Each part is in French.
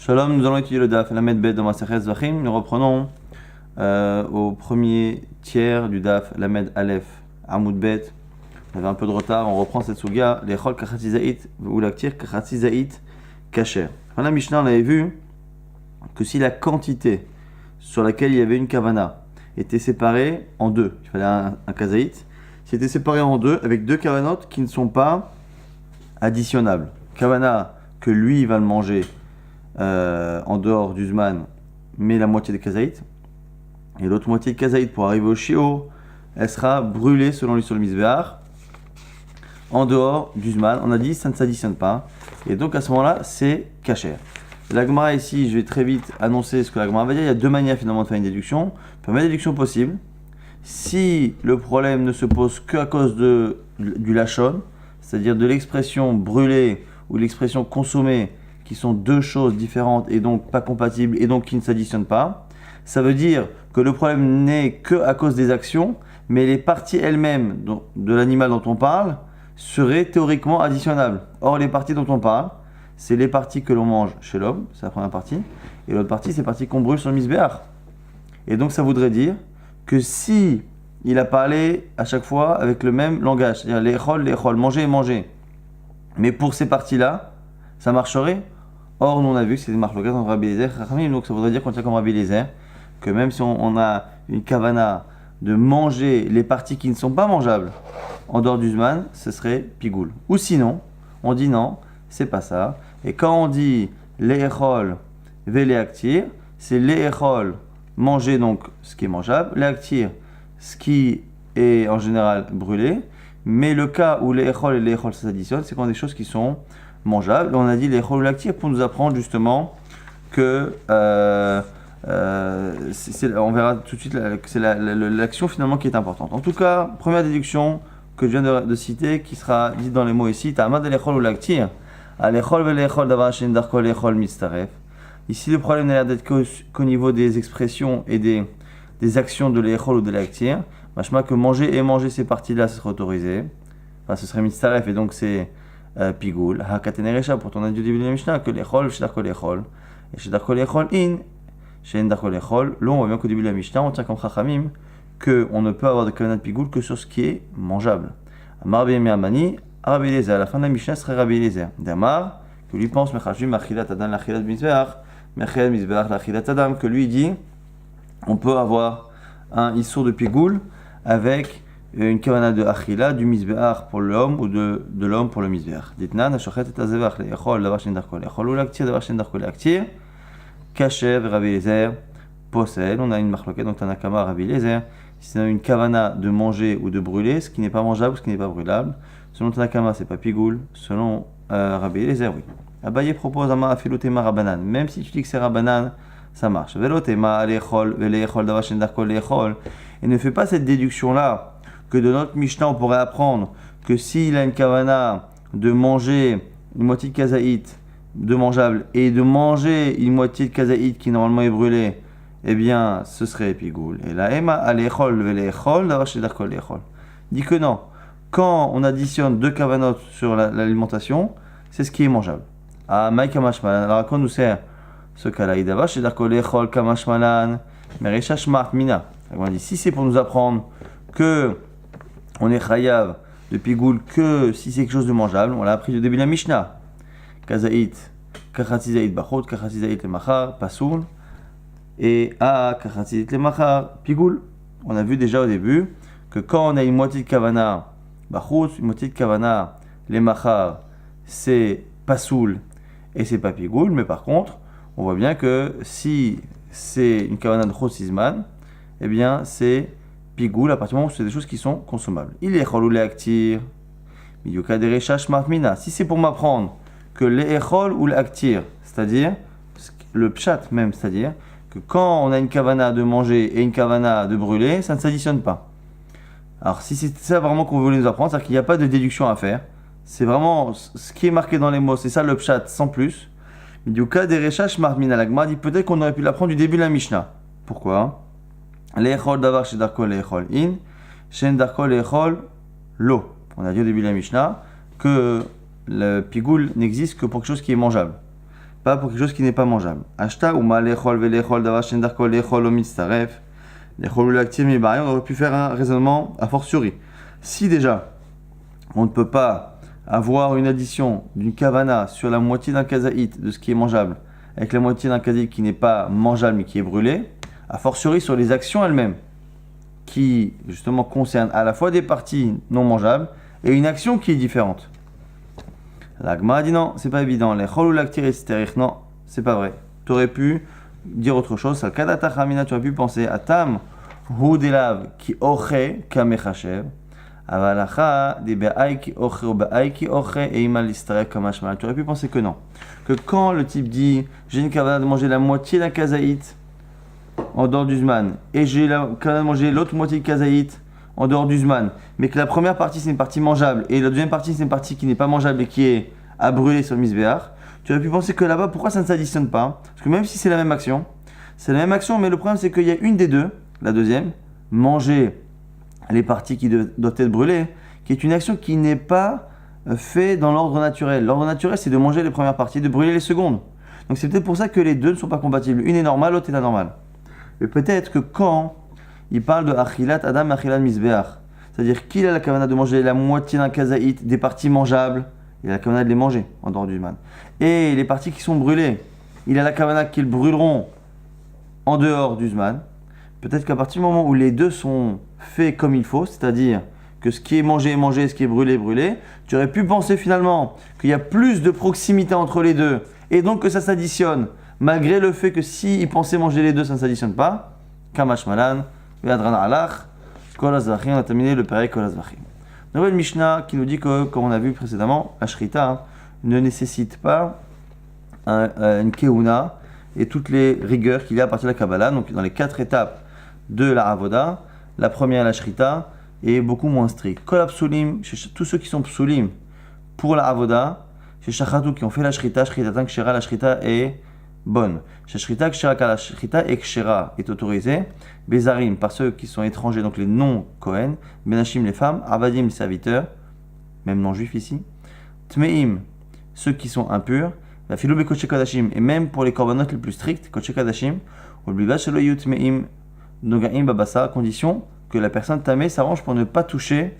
Shalom, nous allons étudier le Daf Lamed Bet dans Masechet Zvachim. Nous reprenons au premier tiers du Daf Lamed Aleph Amoud Bet. On avait un peu de retard, on reprend cette souga, les Chol Kachatizait ou l'Aktir Kachatizait Kacher. Dans la Mishnah, on avait vu que si la quantité sur laquelle il y avait une kavana était séparée en deux, il fallait un kazaït, c'était séparé en deux avec deux kavanotes qui ne sont pas additionnables. Kavana que lui il va le manger en dehors du Zman, mais la moitié de kazaït, et l'autre moitié de kazaït pour arriver au Shio, elle sera brûlée selon lui sur le Mizbeach en dehors du Zman. On a dit ça ne s'additionne pas, et donc à ce moment-là c'est kasher. La Gemara ici, je vais très vite annoncer ce que la Gemara va dire. Il y a deux manières finalement de faire une déduction. Première déduction possible, si le problème ne se pose qu'à cause du lachon, c'est-à-dire de l'expression brûlée ou l'expression consommée, qui sont deux choses différentes et donc pas compatibles et donc qui ne s'additionnent pas, ça veut dire que le problème n'est qu'à cause des actions, mais les parties elles-mêmes de l'animal dont on parle seraient théoriquement additionnables. Or, les parties dont on parle, c'est les parties que l'on mange chez l'homme, c'est la première partie, et l'autre partie, c'est les parties qu'on brûle sur le Mizbeach. Et donc, ça voudrait dire que si il a parlé à chaque fois avec le même langage, c'est-à-dire les chol, manger et manger, mais pour ces parties-là, ça marcherait. Or, nous on a vu que c'est des marloquettes entre Rabbi Eliezer et Chachamim, donc ça voudrait dire qu'on tient comme Rabbi Eliezer, que même si on a une kavana de manger les parties qui ne sont pas mangeables en dehors du Zman, ce serait pigoul. Ou sinon, on dit non, c'est pas ça. Et quand on dit le'echol ve'le'aktir, c'est le'echol, manger donc ce qui est mangeable, le'aktir, ce qui est en général brûlé, mais le cas où le'echol et le'echol s'additionnent, c'est quand on a des choses qui sont mangeables. On a dit le'echol ou le'aktir pour nous apprendre justement que on verra tout de suite que c'est l'action finalement qui est importante. En tout cas, première déduction que je viens de citer, qui sera dite dans les mots ici, ta'amad le'echol ou le'aktir. Ici, le problème n'a l'air d'être qu'au niveau des expressions et des actions de l'échol ou de l'aktir. Machma que manger et manger ces parties-là, ce serait autorisé. Enfin, ce serait mitzaref et donc c'est pigoul. Hakateneresha, pourtant on a dit au début de la Mishnah que l'échol, chez darko l'échol. Et chez darko l'échol, chez darko l'échol. Là, on voit bien qu'au début de la Mishnah, on tient comme chachamim qu'on ne peut avoir de kavanat pigoul que sur ce qui est mangeable. Amar b'yemei amani. Rabbi Eliezer, à la fin de la Mishnah serait Rabbi Eliezer. D'Amar, que lui pense Mechashvim Achilat Adam l'Achilat Mizbeach, Mechel Mizbeach l'Achilat Adam, que lui dit on peut avoir un issour de pigoul avec une kavana de Achila, du Mizbeach pour l'homme ou de l'homme pour le Mizbeach. Ditnan, Ashochet et Azevach, l'Echol, Davar Shen Darko, l'Echol ou l'Aktir, Davar Shen Darko, l'Aktir, Kachev, Rabbi Eliezer, possède. On a une marloquette, donc Tanakama, Rabbi Eliezer. Si c'est une kavana de manger ou de brûler, ce qui n'est pas mangeable ou ce qui n'est pas brûlable. Selon Tanakama, c'est pas pigoul. Selon Rabbi Eliezer, oui. Abaye propose Ama Afilotema Rabanan. Même si tu dis que c'est Rabanan, ça marche. Velotema Alechol, Velechol, Davashen Darkol, Lechol. Et ne fais pas cette déduction-là que de notre Mishnah on pourrait apprendre que s'il a une kavana de manger une moitié de kazaït de mangeable et de manger une moitié de kazaït qui normalement est brûlée, eh bien ce serait pigoul. Et la Ema Alechol, Velechol, Davashen Darkol, Lechol. Dit que non. Quand on additionne deux kavanotes sur l'alimentation, c'est ce qui est mangeable. Ah, Maï Kamashmalan. Alors, à quoi nous sert ce cas-là? Idava, chez Darkolechol Kamashmalan, Merecha Shmart Mina. On dit si c'est pour nous apprendre que on est chayav de pigoul que si c'est quelque chose de mangeable, on l'a appris au début de la Mishnah. Kazaït, Kachatizait Bachot, Kachatizait le Machar, Pasoul, et Kachatizait le Machar, pigoul. On a vu déjà au début que quand on a une moitié de kavana, Bachut, une moitié de kavana, les machar, c'est pasoul et c'est pas pigoul, mais par contre, on voit bien que si c'est une kavana de chosizman, eh bien c'est pigoul à partir du moment où c'est des choses qui sont consommables. Il est chol ou le'aktir, miyuka derecha shmartmina. Si c'est pour m'apprendre que le'echol ou le'aktir, c'est-à-dire le pshat même, c'est-à-dire que quand on a une kavana de manger et une kavana de brûler, ça ne s'additionne pas. Alors, si c'est ça vraiment qu'on voulait nous apprendre, c'est-à-dire qu'il n'y a pas de déduction à faire, c'est vraiment ce qui est marqué dans les mots, c'est ça le pshat sans plus. Du cas des rechash marmin alagma dit peut-être qu'on aurait pu l'apprendre du début de la Mishnah. Pourquoi? Le'echol davar chez darko le'echol in, shen darko le'echol lo. On a dit au début de la Mishnah que le pigoul n'existe que pour quelque chose qui est mangeable. pas pour quelque chose qui n'est pas mangeable. Ashta ou ma lechol velechol davar shendarko lechol o mitzaref. Lechol ou l'actir mi bari, on aurait pu faire un raisonnement a fortiori. Si déjà, on ne peut pas avoir une addition d'une kavana sur la moitié d'un kazaït de ce qui est mangeable, avec la moitié d'un kazaït qui n'est pas mangeable mais qui est brûlé, a fortiori sur les actions elles-mêmes, qui justement concernent à la fois des parties non mangeables et une action qui est différente. L'agma dit non, c'est pas évident. Les chol ou l'actir et non, c'est pas vrai. Tu aurais pu dire autre chose. Salkadata chamina, tu aurais pu penser à tam hu delav ki oche kamechachev. Avalacha de be'ai ki oche ou be'ai ki oche et imal listrek kamashmal. Tu aurais pu penser que non. Que quand le type dit j'ai une kavana de manger la moitié d'un kazaït en dehors du zman et j'ai la kavana de manger l'autre moitié du kazaït en dehors du zman, mais que la première partie c'est une partie mangeable et la deuxième partie c'est une partie qui n'est pas mangeable et qui est à brûler sur le misbéach, tu aurais pu penser que là-bas, pourquoi ça ne s'additionne pas? Parce que même si c'est la même action, mais le problème c'est qu'il y a une des deux, la deuxième, manger les parties qui doivent être brûlées, qui est une action qui n'est pas faite dans l'ordre naturel. L'ordre naturel c'est de manger les premières parties, de brûler les secondes. Donc c'est peut-être pour ça que les deux ne sont pas compatibles. Une est normale, l'autre est anormale. Mais peut-être que quand il parle de achilat adam achilat misbeach, c'est-à-dire qu'il a la kavana de manger la moitié d'un kazaït, des parties mangeables, il a la kavana de les manger en dehors du man. Et les parties qui sont brûlées, il a la kavana qu'ils brûleront en dehors du zman. Peut-être qu'à partir du moment où les deux sont faits comme il faut, c'est-à-dire que ce qui est mangé est mangé, ce qui est brûlé est brûlé, tu aurais pu penser finalement qu'il y a plus de proximité entre les deux et donc que ça s'additionne, malgré le fait que s'il pensait manger les deux, ça ne s'additionne pas. Kamash malan. On a terminé le Perek Kol HaZvachim. Nouvelle Mishnah qui nous dit que, comme on a vu précédemment, la Shrita ne nécessite pas une Keuna et toutes les rigueurs qu'il y a à partir de la Kabbalah. Donc, dans les 4 étapes de la Avoda, la première, la Shrita, est beaucoup moins stricte. Kol HaPsulim, tous ceux qui sont Psulim pour la Avoda, chez Shachatu qui ont fait la Shrita, Shritatan Kshera, la Shrita est bonne. Chez Shrita Kshera, la Shrita et Kshera est autorisée. Bézarim, par ceux qui sont étrangers, donc les non-Kohen. Benachim, les femmes. Avadim, les serviteurs, même non-juifs ici. Tmeim, ceux qui sont impurs. La Filou Koche Kadashim, et même pour les korbanot les plus stricts, Koche Kadashim. Oubliba Shelo Yu Tmeim, Nogaim Babasa, à condition que la personne tamée s'arrange pour ne pas toucher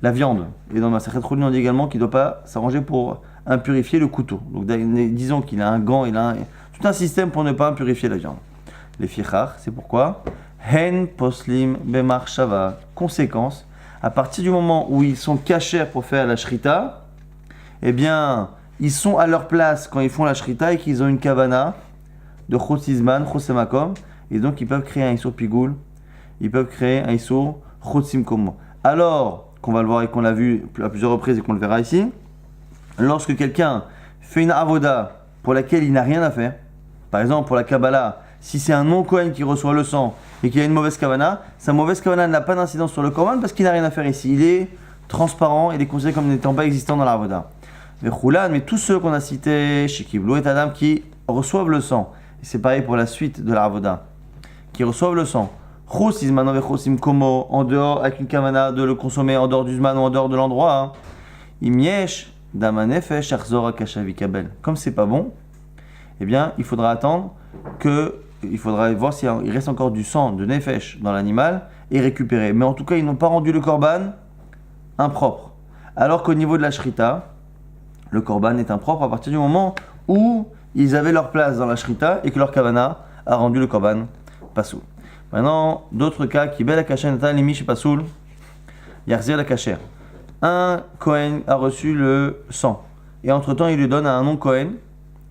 la viande. Et dans ma Masachet Choulin, on dit également qu'il ne doit pas s'arranger pour impurifier le couteau. Donc disons qu'il a un gant, il a tout un système pour ne pas impurifier la viande. Les fichar, c'est pourquoi hen poslim bemar shava. Conséquence, à partir du moment où ils sont cachers pour faire la shrita, eh bien, ils sont à leur place quand ils font la shrita et qu'ils ont une kavana de chotzizman, chosemakom, et donc ils peuvent créer un issour pigoul, ils peuvent créer un issour chotzimkom. Alors qu'on va le voir et qu'on l'a vu à plusieurs reprises et qu'on le verra ici, lorsque quelqu'un fait une avoda pour laquelle il n'a rien à faire, par exemple pour la Kabbalah, si c'est un non-Kohen qui reçoit le sang et qu'il a une mauvaise kavana, sa mauvaise kavana n'a pas d'incidence sur le korban parce qu'il n'a rien à faire ici. Il est transparent, il est considéré comme n'étant pas existant dans la avoda. Mais tous ceux qu'on a cités, chez Kiblou et Adam, qui reçoivent le sang, et c'est pareil pour la suite de la avoda, qui reçoivent le sang, en dehors, avec une kavana de le consommer en dehors du zman ou en dehors de l'endroit, imiesh damanefesh arzor akashavi kabel. Comme c'est pas bon, eh bien, il faudra attendre il faudra voir s'il reste encore du sang de nefesh dans l'animal et récupérer. Mais en tout cas, ils n'ont pas rendu le korban impropre. Alors qu'au niveau de la shrita, le korban est impropre à partir du moment où ils avaient leur place dans la shrita et que leur kavana a rendu le korban pasoul. Maintenant, d'autres cas, qui bel akacher natan limish pasoul, yarzir la kacher. Un Kohen a reçu le sang et entre-temps, il le donne à un non-Kohen.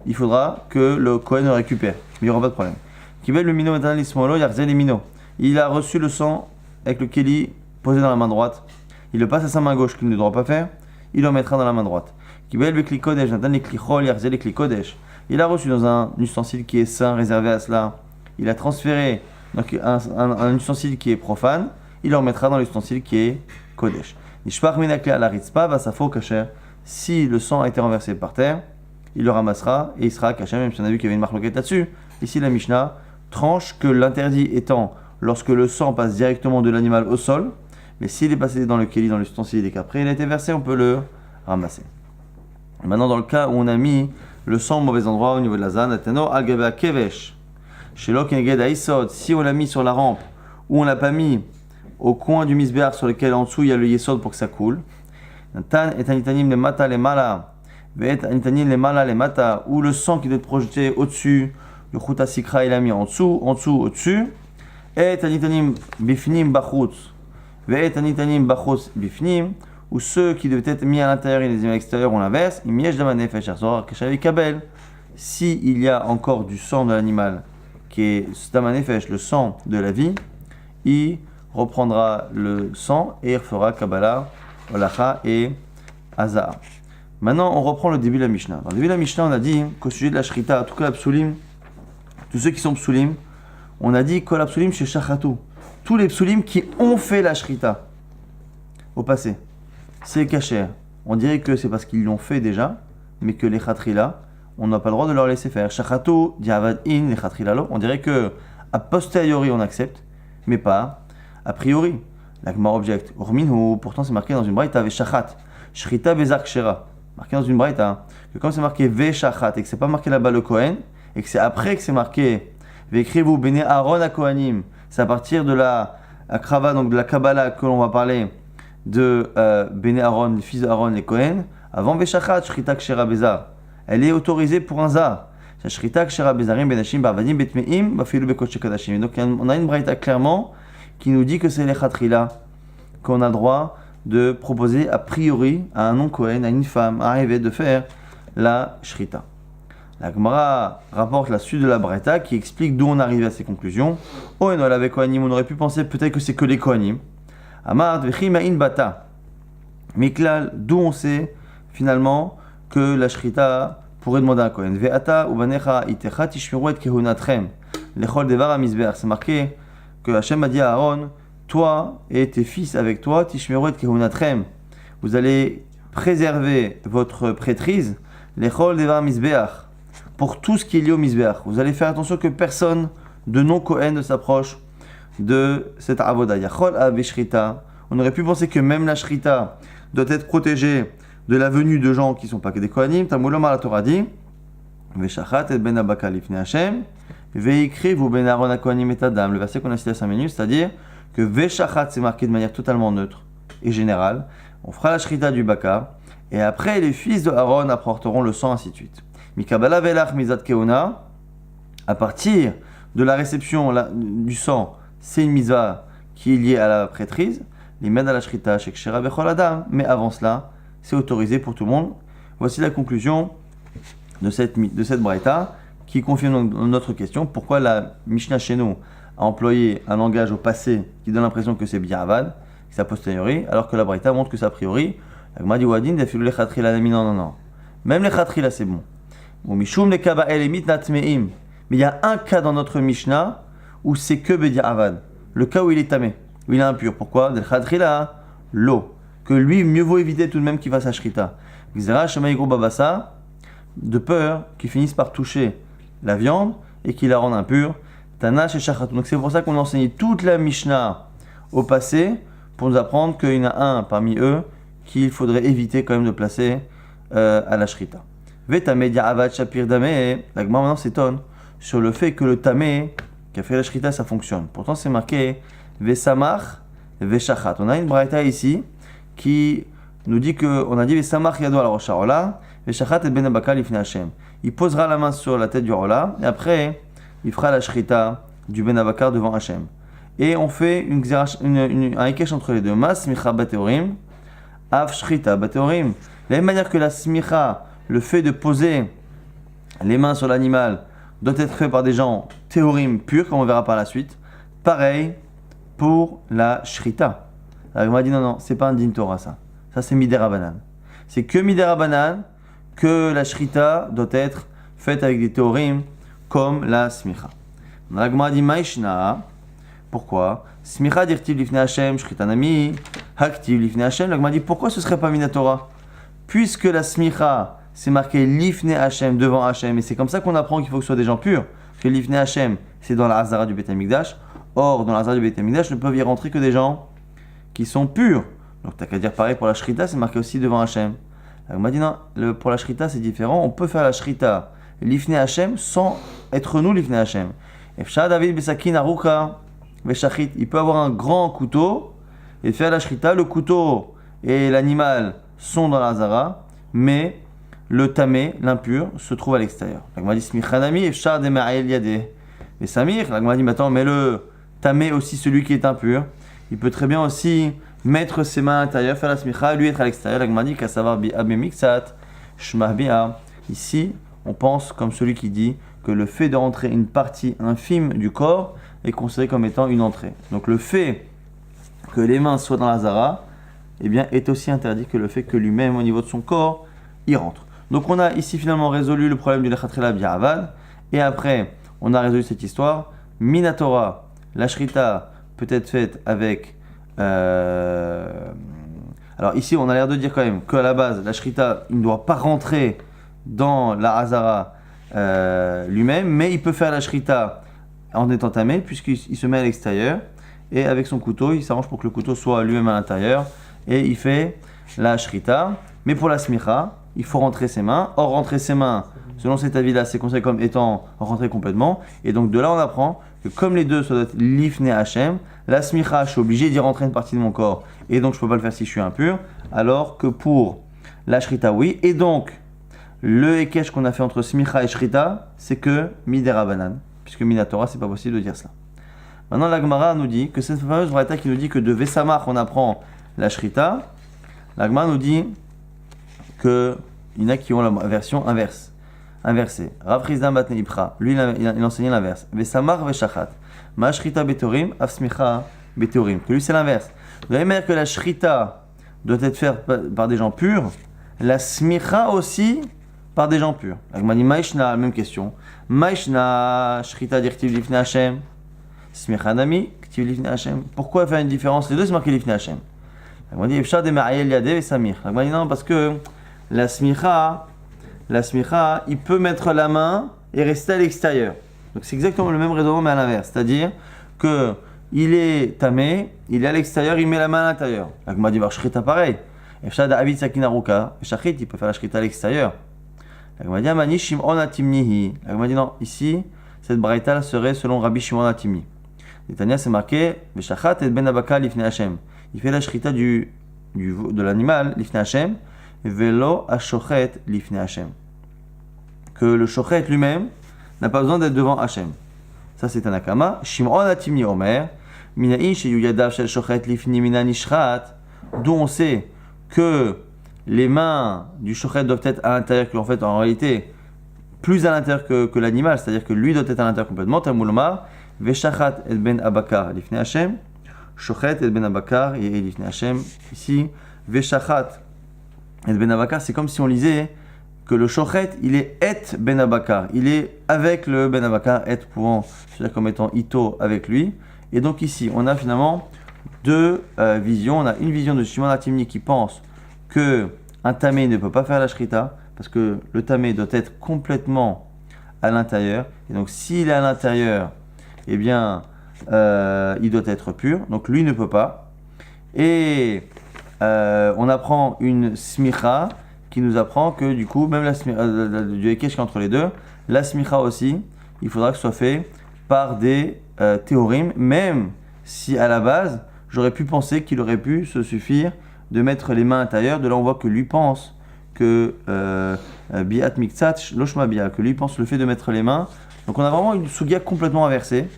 Il faudra que le Kohen le récupère. Mais il n'y aura pas de problème. Kibel le mino maintenant l'ismolo, yarzel les mino. Il a reçu le sang avec le keli posé dans la main droite. Il le passe à sa main gauche qu'il ne doit pas faire. Il le remettra dans la main droite. Kibel le klikodesh, maintenant les klichol, yarzel les klikodesh. Il a reçu dans un ustensile qui est saint, réservé à cela. Il a transféré donc un ustensile qui est profane. Il le remettra dans l'ustensile qui est kodesh. Nishpach minakle ala ritzpa va safo kasher. Si le sang a été renversé par terre, il le ramassera et il sera caché, même si on a vu qu'il y avait une marloquette là-dessus. Ici, la Mishnah tranche que l'interdit étant lorsque le sang passe directement de l'animal au sol, mais s'il est passé dans le keli, dans l'ustensile et qu'après il a été versé, on peut le ramasser. Maintenant, dans le cas où on a mis le sang au mauvais endroit au niveau de la zan, ateno al gaba kevesh. Chez l'okenged aïsod, si on l'a mis sur la rampe ou on l'a pas mis au coin du misbéar sur lequel en dessous il y a le yesod pour que ça coule. Tan et anitanim le mata le mala, ve'et anitanim le mala le mata, ou le sang qui doit être projeté au-dessus, le chuta sikra il a mis en dessous, au-dessus. Et anitanim bifnim bachutz, ve'et anitanim bachutz bifnim, ou ceux qui devaient être mis à l'intérieur et les mis à l'extérieur, on l'inverse. Il miège de manefesh arzor keshavi kabel. Si il y a encore du sang de l'animal qui est damanefesh, le sang de la vie, il reprendra le sang et il fera Kabbalah, Olacha et Azaa. Maintenant, on reprend le début de la Mishnah. Dans le début de la Mishnah, on a dit qu'au sujet de la Shrita, en tout cas la Psulim, tous ceux qui sont Psulim, on a dit Kol Psulim chez Shachatu. Tous les Psulim qui ont fait la Shrita au passé, c'est Kacher. On dirait que c'est parce qu'ils l'ont fait déjà, mais que les Khatrila, on n'a pas le droit de leur laisser faire. Shachatu, Diavad in, les Khatrila lo. On dirait que a posteriori on accepte, mais pas a priori. La Gemara objecte. Urminhu, pourtant c'est marqué dans une braïta, Veshachat. Shrita bezar kshera. Marqué dans une braïta, que quand c'est marqué Veshachat et que c'est pas marqué là-bas le Kohen, et que c'est après que c'est marqué Vekrivu bene Aaron a Kohanim, c'est à partir de la Akrava, donc de la Kabbalah, que l'on va parler de bene Aaron, le fils d'Aaron, les Kohen. Avant Veshachat, Shrita kshera bezar. Elle est autorisée pour un zar. Shrita kshera bezarim benashim bavadim betmeim bafilu bekodesh kadashim. Donc on a une braïta clairement qui nous dit que c'est les Khatrila qu'on a le droit de proposer a priori à un non-Kohen, à une femme, à rêver de faire la Shrita. La Gemara rapporte la suite de la Braïta qui explique d'où on arrive à ces conclusions. Oh, et non, avec Kohanim, on aurait pu penser peut-être que c'est que les Kohanim. Amar dvechi ma'in bata. Miklal, d'où on sait finalement que la Shrita pourrait demander à un Kohen. Ve'ata ubanecha itecha tishmiru et kehunatrem. Lechol devar amizbeach. C'est marqué que Hachem a dit à Aaron, toi et tes fils avec toi, Tishmeru et Kehunatrem, vous allez préserver votre prêtrise, l'Echol Devar Misbeach, pour tout ce qui est lié au Misbeach. Vous allez faire attention que personne de non-Kohen ne s'approche de cette avoda. Yachol Aveshrita. On aurait pu penser que même la Shrita doit être protégée de la venue de gens qui ne sont pas que des Kohanim. Tamulom la Torah dit, Veshachat et Ben Abaka lifne Hachem. Veikriv ou ben Aaron Kohanim et Adam, le verset qu'on a cité à 5 minutes, c'est-à-dire que Veshachat c'est marqué de manière totalement neutre et générale. On fera la Shrita du Baka et après les fils de Aaron apporteront le sang, ainsi de suite. Mikabala velach mizat keuna, à partir de la réception du sang, c'est une mitzvah qui est liée à la prêtrise. Les mènent à la Shrita chez Kshera Bechol Adam, mais avant cela, c'est autorisé pour tout le monde. Voici la conclusion de cette braïta qui confirme notre question. Pourquoi la Mishnah chez nous a employé un langage au passé qui donne l'impression que c'est bi'avad, que c'est a posteriori, alors que la braïta montre que c'est a priori. La Gemara dit Wadin, d'affilu les Khatrila, non. Même les Khatrila, c'est bon. Bon, Mishum les Kaba'el et Mitnatmeim. Mais il y a un cas dans notre Mishnah où c'est que bi'avad. Le cas où il est tamé, où il est impur. Pourquoi? Del Khatrila, l'eau. Que lui, mieux vaut éviter tout de même qu'il fasse sa Shrita. Gzera Shemaï Gro Babasa, de peur qu'il finisse par toucher la viande et qui la rende impure. Tanash et Shachat. Donc c'est pour ça qu'on a enseigné toute la Mishnah au passé pour nous apprendre qu'il y en a un parmi eux qu'il faudrait éviter quand même de placer à la Shrita. Vetame Diavad Shapir Dame. La Gemara maintenant s'étonne sur le fait que le Tamé qui a fait la Shrita ça fonctionne. Pourtant c'est marqué Vesamach Veshachat. On a une braïta ici qui nous dit qu'on a dit Vesamach Yado al Rosh HaOlah Veshachat et Ben Abaka lifne Hashem. Il posera la main sur la tête du Rola et après il fera la Shrita du Ben Abakar devant Hachem. Et on fait un Ikesh entre les deux. Ma smicha bateorim, av Shrita bateorim. De la même manière que la smicha, le fait de poser les mains sur l'animal, doit être fait par des gens théorim purs, comme on verra par la suite. Pareil pour la Shrita. Alors, on m'a dit non, c'est pas un din Torah ça. Ça c'est Midera Banan. C'est que Midera Banan que la Shrita doit être faite avec des théorim comme la smicha. La Gemara dit Maïshna. Pourquoi? Smicha dirtiv lifne Hashem, Shrita nami, haktiv lifne Hashem. La Gemara dit pourquoi ce serait pas Minatora? Puisque la smicha c'est marqué lifne Hashem devant Hashem et c'est comme ça qu'on apprend qu'il faut que ce soit des gens purs. Que lifne Hashem c'est dans la Hazara du Beit HaMikdash. Or dans la Hazara du Beit HaMikdash ne peuvent y rentrer que des gens qui sont purs. Donc t'as qu'à dire pareil pour la Shrita, c'est marqué aussi devant Hashem. On m'a dit non, pour la shrita c'est différent, on peut faire la shrita l'ifne Hashem sans être nous l'ifne Hashem. Efsha David Besakin Aruka Veshachit, il peut avoir un grand couteau et faire la shrita, le couteau et l'animal sont dans la zara, mais le tamé, l'impur, se trouve à l'extérieur. La Gemara dit Smichanami Efsha de Ma'el Yadeh. Mais Samir, la Gemara dit maintenant, mais le tamé aussi, celui qui est impur, il peut très bien aussi mettre ses mains à l'intérieur, faire la smicha, lui être à l'extérieur. La Gemara dit qu'à savoir bi'abemixat, shmah bi'a. Ici, on pense comme celui qui dit que le fait de rentrer une partie infime du corps est considéré comme étant une entrée. Donc le fait que les mains soient dans la zara, eh bien, est aussi interdit que le fait que lui-même, au niveau de son corps, y rentre. Donc on a ici finalement résolu le problème du lechatrela bi'avad, et après, on a résolu cette histoire. Minatora, la shrita peut être faite avec... Alors ici, on a l'air de dire quand même qu'à la base, la shrita, il ne doit pas rentrer dans la hazara lui-même, mais il peut faire la shrita en étant tamé, puisqu'il se met à l'extérieur, et avec son couteau, il s'arrange pour que le couteau soit lui-même à l'intérieur, et il fait la shrita. Mais pour la smicha, il faut rentrer ses mains. Or, rentrer ses mains, selon cet avis-là, c'est considéré comme étant rentré complètement. Et donc de là, on apprend que comme les deux, ça doit être l'ifne Hashem, la smicha, je suis obligé d'y rentrer une partie de mon corps, et donc je ne peux pas le faire si je suis impur, alors que pour la shrita, oui. Et donc, le hekesh qu'on a fait entre smicha et shrita, c'est que midera banan, puisque minatora, c'est pas possible de dire cela. Maintenant, la Gemara nous dit que cette fameuse vraïta qui nous dit que de Vesamach, on apprend la shrita, la Gemara nous dit qu'il y en a qui ont la version inversée. Rav Chizda Batne Ipra, lui il enseignait l'inverse. Vesamar veshachat. Ma shrita betorim, afsmicha betorim. Lui c'est l'inverse. De la même manière que la shrita doit être faite par des gens purs, la smicha aussi par des gens purs. La Gemara dit Maishna, même question. Maishna shrita dirtiv lifne Hashem. Smicha nami, ktiv lifne Hashem. Pourquoi faire une différence? Les deux c'est marqué lifne Hashem. La Gemara dit Efsha de ma'ayel yadeh vesamir. La Gemara dit non parce que la smicha, il peut mettre la main et rester à l'extérieur. Donc c'est exactement le même raisonnement mais à l'inverse. C'est-à-dire que il est tamé, il est à l'extérieur, il met la main à l'intérieur. La Gemara dit shrita pareil. Efsha de avid sakin aruka, shachit, il peut faire la shrita à l'extérieur. La Gemara dit amani shimon atimnihi. La Gemara dit non, ici cette braïta serait selon Rabbi Shimon Atimni. Netanya c'est marqué veshachat et ben abaka lifne Hashem. Il fait la shrita de l'animal lifne Hashem. Velo ashochet lifne Hashem. Que le shochet lui-même n'a pas besoin d'être devant Hashem. Ça c'est un akama. Shimon atimni omer. Minaï sheyu yadav shel shochet lifni mina nishchat. D'où on sait que les mains du shochet doivent être à l'intérieur, qu'en fait en réalité plus à l'intérieur que l'animal, c'est-à-dire que lui doit être à l'intérieur complètement. Talmud veshachat et ben abakar lifne Hashem. Shochet et ben abakar et lifne Hashem. Ici veshachat et ben abakar, c'est comme si on lisait que le shochet, il est et ben abakar, il est avec le ben abakar, et pouvant se dire comme étant ito avec lui. Et donc ici, on a finalement deux visions. On a une vision de Shimon Atimni qui pense que un tamé ne peut pas faire la shrita parce que le tamé doit être complètement à l'intérieur. Et donc s'il est à l'intérieur, eh bien, il doit être pur. Donc lui ne peut pas. Et on apprend une smicha qui nous apprend que du coup, même la smicha, du hekesh entre les deux, la smicha aussi, il faudra que ce soit fait par des théorim, même si à la base, j'aurais pu penser qu'il aurait pu se suffire de mettre les mains à l'intérieur. De là, on voit que lui pense que biat miktsat loshma bia, que lui pense le fait de mettre les mains. Donc on a vraiment une sugia complètement inversée.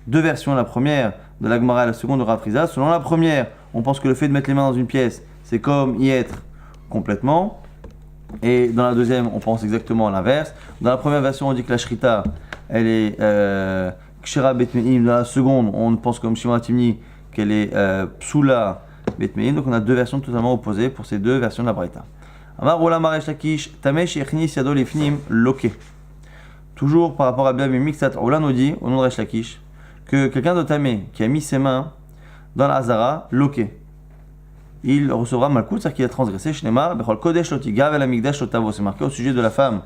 Deux versions, la première de la Gemara et la seconde de Rav Chizda. Selon la première, on pense que le fait de mettre les mains dans une pièce, c'est comme y être complètement. Et dans la deuxième, on pense exactement à l'inverse. Dans la première version, on dit que la shrita, elle est kshera betmeim. Dans la seconde, on pense comme Shimon Atimni qu'elle est psula betmeim. Donc on a deux versions totalement opposées pour ces deux versions de la Braïta. Amar Ola Maresh Lakish, Tamesh Echnis Yado Lefnim Loke. Toujours par rapport à Biam et Mixat, Ola nous dit, au nom de Resh Lakish, que quelqu'un de Tamé qui a mis ses mains dans la Hazara, Loke, il recevra Malkout, c'est-à-dire qu'il a transgressé, Shnema, Bechol Kodesh Lotiga, Velamigdash Lotavo. C'est marqué au sujet de la femme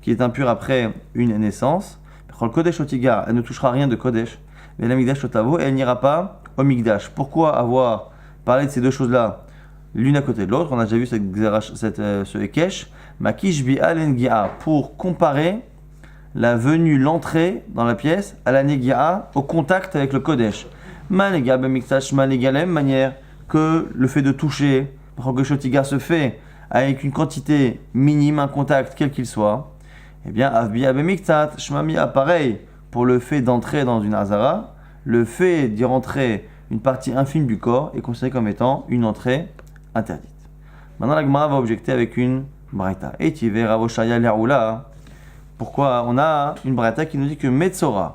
qui est impure après une naissance. Bechol Kodesh Lotiga, elle ne touchera rien de Kodesh, Velamigdash Lotavo, et elle n'ira pas au Migdash. Pourquoi avoir parlé de ces deux choses-là l'une à côté de l'autre. On a déjà vu ce Ekesh. Makish bi al pour comparer la venue, l'entrée dans la pièce à la Negia, au contact avec le Kodesh. Maniga bemiktash maniga, la même manière que le fait de toucher, Rogeshotiga se fait avec une quantité minime, un contact quel qu'il soit. Eh bien, avbiya bemiktat, shmamia, pareil pour le fait d'entrer dans une Hazara, le fait d'y rentrer une partie infime du corps est considéré comme étant une entrée interdite. Maintenant, la Gemara va objecter avec une Braïta. Et tu verras Ravoshaya Leroula. Pourquoi on a une Braïta qui nous dit que Metzora,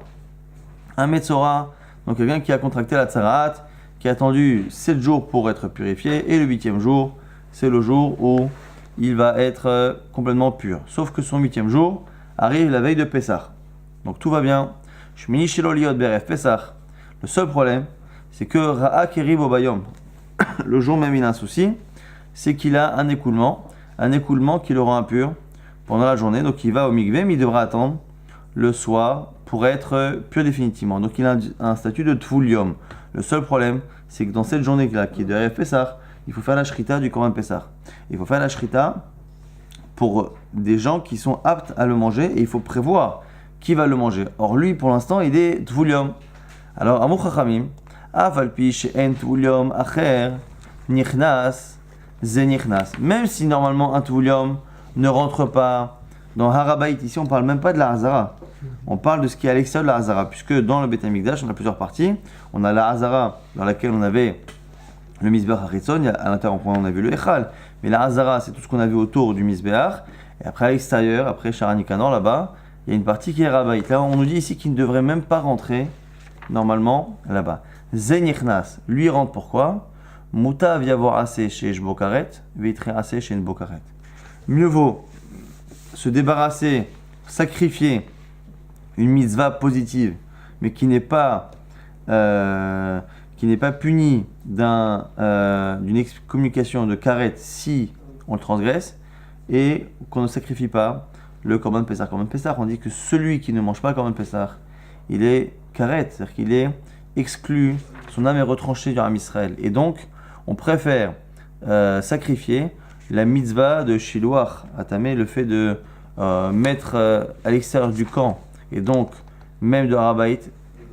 un Metzora, donc quelqu'un qui a contracté la Tsarat, qui a attendu 7 jours pour être purifié, et le 8e jour, c'est le jour où il va être complètement pur. Sauf que son 8e jour arrive la veille de Pessah. Donc tout va bien. Shmini Shelo Liot Beref Pessah. Le seul problème, c'est que Ra'a Keriv Obayom, le jour même il a un souci, c'est qu'il a un écoulement qui le rend impur pendant la journée. Donc il va au mikvé, mais il devra attendre le soir pour être pur définitivement. Donc il a un statut de Tvulium. Le seul problème, c'est que dans cette journée-là, qui est de Erev Pessah, il faut faire la shrita du Korban Pessah. Il faut faire la shrita pour des gens qui sont aptes à le manger et il faut prévoir qui va le manger. Or lui, pour l'instant, il est Tvulium. Alors, Amou Chachamim, Avalpi she'en Tvulium acher nichnas ze nichnas. Même si normalement un Tvulium ne rentre pas dans Harabait, ici on ne parle même pas de la Hazara. On parle de ce qui est à l'extérieur de la Hazara, puisque dans le Beth Amikdash, on a plusieurs parties. On a la Hazara dans laquelle on avait le Mizbeach Haritzon, à l'intérieur on a vu le Echal, mais la Hazara c'est tout ce qu'on a vu autour du Mizbeach, et après à l'extérieur, après Sharanikanor là-bas, il y a une partie qui est Rabbaït. Là on nous dit ici qu'il ne devrait même pas rentrer normalement là-bas. Zenichnas, lui rentre pourquoi? Muta via voir assez chez Shbokaret, vitre assez chez Nbokaret. Mieux vaut se débarrasser, sacrifier une mitzvah positive, mais qui n'est pas puni d'une excommunication de karet si on le transgresse, et qu'on ne sacrifie pas le Korban Pessah. Korban Pessah, on dit que celui qui ne mange pas le Korban Pessah, il est karet, c'est-à-dire qu'il est exclu, son âme est retranchée du Ham Israël. Et donc, on préfère sacrifier la mitzvah de Shiluach Atamé, le fait de mettre à l'extérieur du camp, et donc même de Harabait,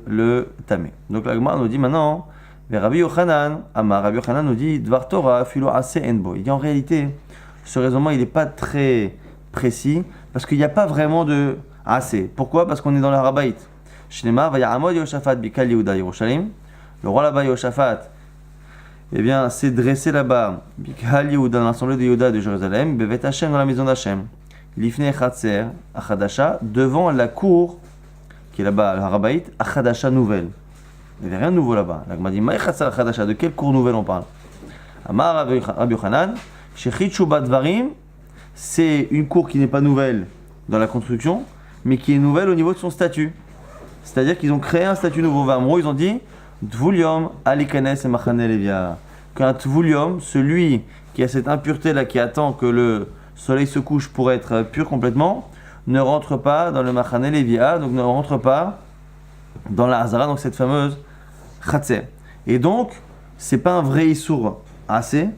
le Tamé. Donc la Gemara nous dit maintenant, Rabbi Yochanan, Rabbi Yochanan nous dit, Dvar Torah, Philo Ase Enbo. Il dit en réalité, ce raisonnement il n'est pas très précis, parce qu'il n'y a pas vraiment de Ase. Pourquoi? Parce qu'on est dans le Harabait. Shnema, Vayamod Yoshafat Bikal Yehuda Yerushalayim. Le roi là-bas, Yoshafat, eh bien, s'est dressé là-bas, Bikal Yehuda, dans l'assemblée de Yehuda de Jérusalem, Bevet Hashem, dans la maison d'Hashem. Lifnei Chatzer, Achadasha, devant la cour, qui est là-bas, le Harabait, Achadasha nouvelle. Il n'y avait rien de nouveau là-bas. La Gemara dit, Maï Chatzer Achadasha, de quelle cour nouvelle on parle? Amar Rabbi Yochanan, Shechitchu Badvarim, c'est une cour qui n'est pas nouvelle dans la construction, mais qui est nouvelle au niveau de son statut. C'est-à-dire qu'ils ont créé un statut nouveau. Vamro, ils ont dit, Tvulium, Alikanes et Machane Levia. Qu'un Tvulium, celui qui a cette impureté-là, qui attend que le soleil se couche pour être pur complètement, ne rentre pas dans le Machane Levia, donc ne rentre pas dans la Hazara, donc cette fameuse Chatzer. Et donc, c'est pas un vrai Issour assez,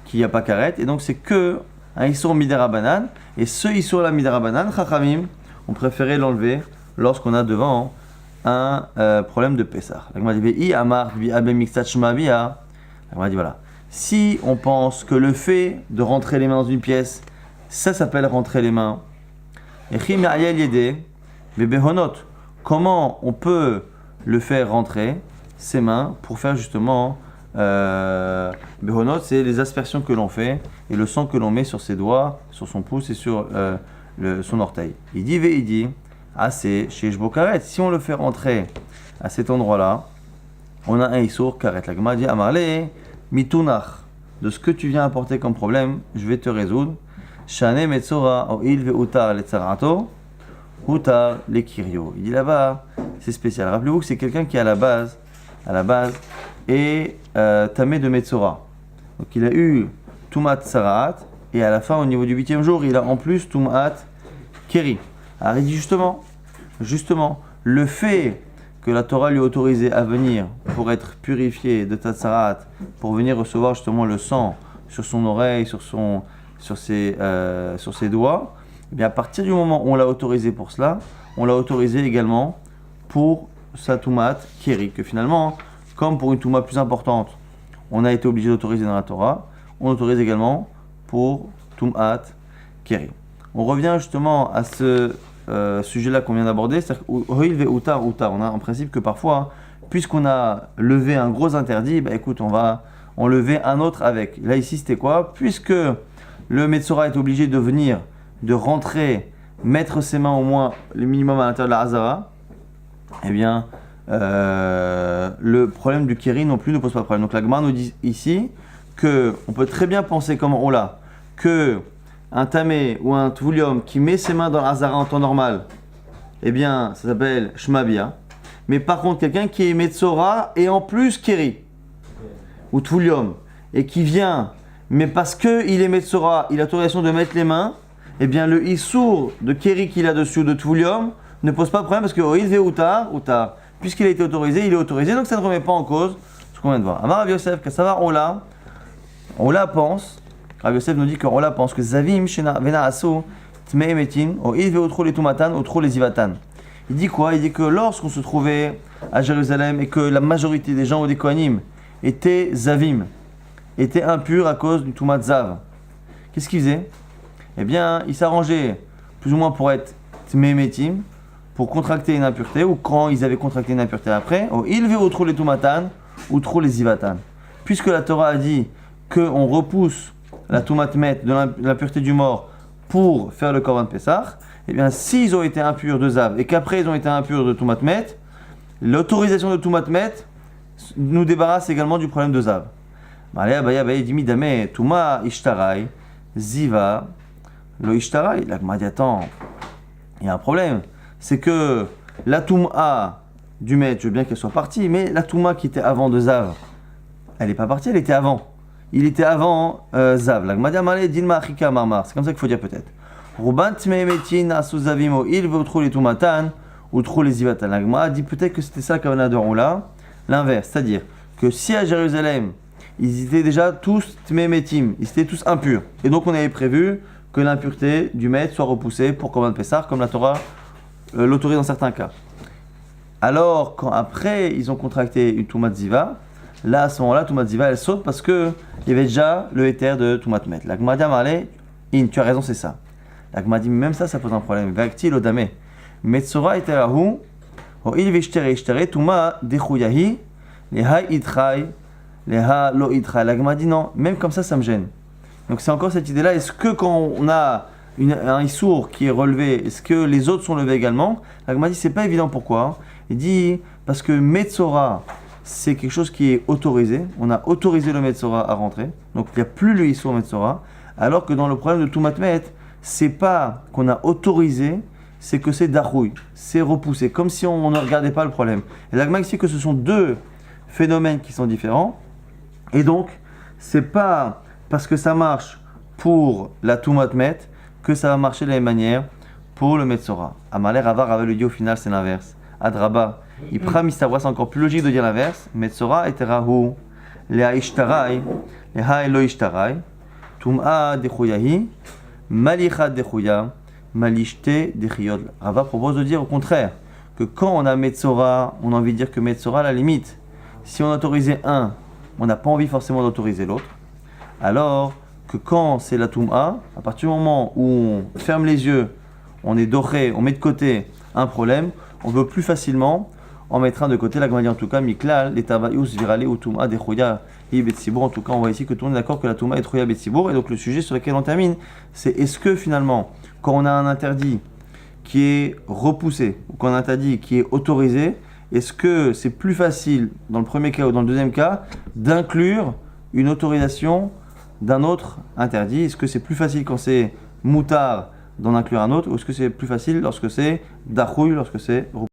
qu'il n'y a pas karet, et donc c'est que un Issour Midera-Banan, et ce Issour-là Midera-Banan, Chachamim, on préférait l'enlever lorsqu'on a devant un problème de Pessah. La Gemara dit, I amar bi abe mixtat shma bia. La Gemara dit, voilà. Si on pense que le fait de rentrer les mains dans une pièce, ça s'appelle rentrer les mains. Comment on peut le faire rentrer ses mains pour faire justement Behonot, c'est les aspersions que l'on fait et le sang que l'on met sur ses doigts, sur son pouce et sur son orteil. Il dit assez chez Shbokaret. Si on le fait rentrer à cet endroit-là, on a un Issour karet. La Gemara dit Amarle mitunach, de ce que tu viens apporter comme problème, je vais te résoudre. Shane metzora o il ve utar le tzarato, utar le kirio. Il dit là-bas, c'est spécial. Rappelez-vous que c'est quelqu'un qui à la base est tamé de metzora. Donc il a eu tumat tzarat et à la fin, au niveau du 8e jour, il a en plus tumat keri. Alors il dit justement, le fait que la Torah lui a autorisé à venir pour être purifié de Tatsarat, pour venir recevoir justement le sang sur son oreille, sur ses doigts, et bien à partir du moment où on l'a autorisé pour cela, on l'a autorisé également pour sa Toumat Keri, que finalement, comme pour une Touma plus importante, on a été obligé d'autoriser dans la Torah, on autorise également pour Toumat Keri. On revient justement à ce sujet-là qu'on vient d'aborder, c'est-à-dire Utar. On a en principe que parfois, puisqu'on a levé un gros interdit, bah écoute, on va en lever un autre avec. Là ici c'était quoi? Puisque le Metzora est obligé de rentrer, mettre ses mains au moins le minimum à l'intérieur de la Hazara, eh bien le problème du Keri non plus ne pose pas de problème. Donc la Gemara nous dit ici qu'on peut très bien penser comme on l'a, que un tamé ou un tvulium qui met ses mains dans la Hazara en temps normal, eh bien ça s'appelle Shmabia. Mais par contre quelqu'un qui est Metzora et en plus Keri ou tvulium et qui vient, mais parce qu'il est Metzora, il a l'autorisation de mettre les mains, eh bien le Issour de Keri qu'il a dessus, de tvulium, ne pose pas de problème parce que Oïd ve Utar, puisqu'il a été autorisé, il est autorisé, donc ça ne remet pas en cause ce qu'on vient de voir. Amar Rav Yosef, Kassava, on la pense, Rav Yosef nous dit qu'on la pense, que Zavim, Shena, Vena Asso, Tmei Metin, Oïd ve Utro les Tumatan, Utro les Ivatan. Il dit quoi? Il dit que lorsqu'on se trouvait à Jérusalem et que la majorité des gens ou des Kohanim étaient Zavim, étaient impurs à cause du Tumat Zav, qu'est-ce qu'ils faisaient? Eh bien, ils s'arrangeaient plus ou moins pour être Tmei Metim, pour contracter une impureté, ou quand ils avaient contracté une impureté après, il veut ou trop les Tumatan, ou trop les Ivatan. Puisque la Torah a dit qu'on repousse la Tumatmet de l'impureté du mort pour faire le Korban Pessah, eh bien s'ils ont été impurs de Zav et qu'après ils ont été impurs de Tumatmet, l'autorisation de Tumatmet nous débarrasse également du problème de Zav. Il dit Midame, Tuma Ishtarai, Ziva, Lo Ishtarai. La Gemara dit attends, il y a un problème. C'est que la Touma du maître, je veux bien qu'elle soit partie, mais la Touma qui était avant de Zav, elle n'est pas partie, elle était avant. Il était avant Zav. La Gemara dit Amale Dinma Achika Marmar. C'est comme ça qu'il faut dire peut-être. Ruban Tmei Metin Asuzavimo, il veut trop les Tumatan ou trop les Ivatan. La Gemara dit peut-être que c'était ça le Kavana de Roula. L'inverse, c'est-à-dire que si à Jérusalem, ils étaient déjà tous Tmei Metim, ils étaient tous impurs. Et donc on avait prévu que l'impureté du maître soit repoussée pour Korban Pessah, comme la Torah l'autorise dans certains cas. Alors, quand après ils ont contracté une Tumat Ziva, là à ce moment-là, Tumat Ziva elle saute parce qu'il y avait déjà le éther de Tumat Met. La Gemara dit Amarle, tu as raison, c'est ça. La Gemara dit même ça pose un problème. Vacti l'odame. Metzora et terahu, o il vishtere Tuma dechuyahi, leha itrai, leha lo itrai. La Gemara dit non, même comme ça me gêne. Donc c'est encore cette idée-là. Est-ce que quand on a un issour qui est relevé, est-ce que les autres sont levés également? La Gemara dit c'est pas évident. Pourquoi? Il dit parce que Metzora c'est quelque chose qui est autorisé. On a autorisé le Metzora à rentrer. Donc il n'y a plus le issour Metzora. Alors que dans le problème de Tumatmet, c'est pas qu'on a autorisé, c'est que c'est darouille, c'est repoussé, comme si on ne regardait pas le problème. Et la Gemara dit que ce sont deux phénomènes qui sont différents. Et donc c'est pas parce que ça marche pour la Tumatmet que ça va marcher de la même manière pour le Metzora. Amalé Ravar avait le dit au final, c'est l'inverse. Adraba, il prend Mistavra, c'est encore plus logique de dire l'inverse. Metzora et Terahu, Leha Ishtarai, Leha Elo Ishtarai, Tum'a Dechuyahi, Malicha Dechuya, Malishte Dechiyod. Ravar propose de dire au contraire, que quand on a Metzora, on a envie de dire que Metzora, à la limite, si on autorisait un, on n'a pas envie forcément d'autoriser l'autre. Alors que quand c'est la Toum'a, à partir du moment où on ferme les yeux, on est doré, on met de côté un problème, on veut plus facilement en mettre un de côté. La Gemara dit en tout cas, Miklal, les Tabayus virale ou Toum'a dechoya et Betsibour. En tout cas, on voit ici que tout le monde est d'accord que la Toum'a est Troya Betsibour. Et donc le sujet sur lequel on termine, c'est est-ce que finalement, quand on a un interdit qui est repoussé, ou quand on a un interdit qui est autorisé, est-ce que c'est plus facile, dans le premier cas ou dans le deuxième cas, d'inclure une autorisation d'un autre interdit? Est-ce que c'est plus facile quand c'est moutard d'en inclure un autre, ou est-ce que c'est plus facile lorsque c'est dachouille, lorsque c'est